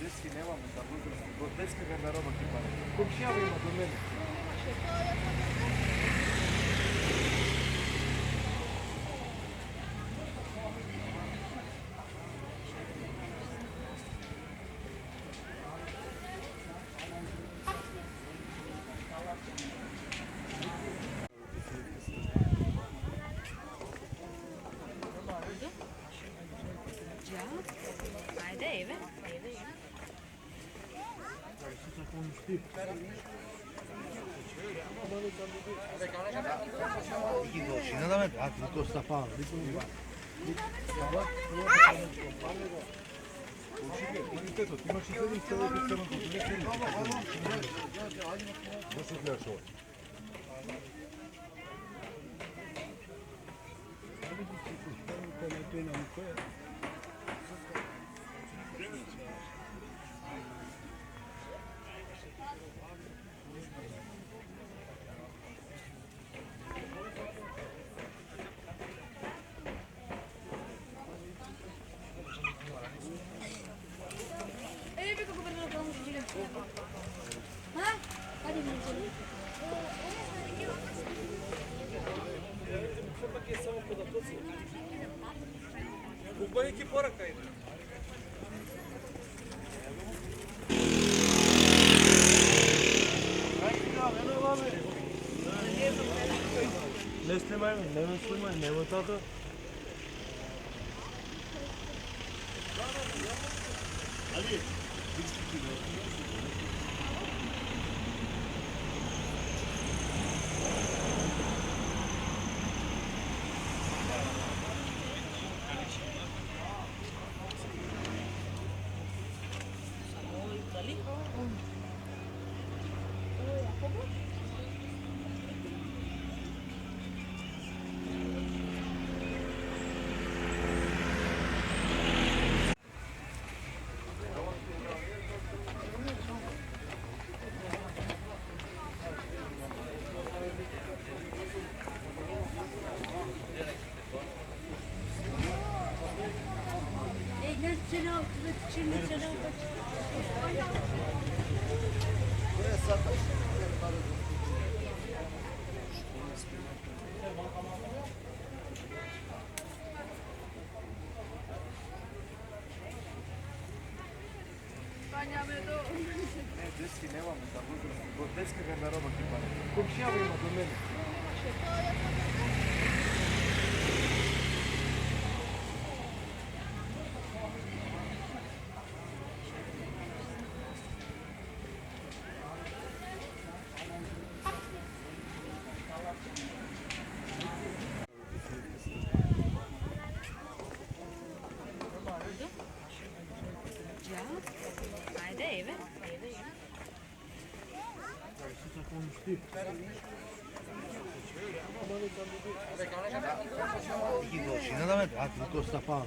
Deski ne var mesela? Bu deski kadar bakayım bana. Bu bir şey yapayım mı? Dönmeli. Vicino da me piace, tutto sta fame. Купай aqui fora, Caio. Ne Süleyman, ne Süleyman, ne Mutato? Ali, deski ne var mesela? Bu deski kadar bakayım bana. Bu bir şey yapayım mı? Dönmeli. Vicino da me piace, tutto sta fame.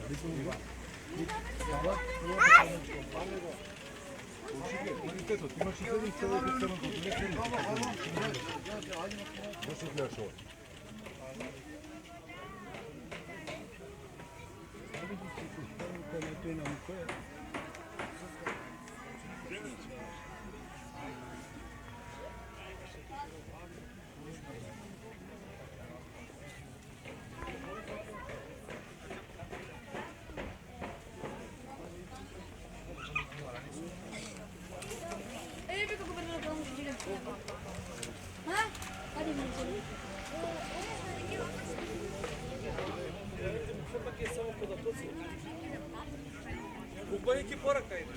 Куба які поракаєте?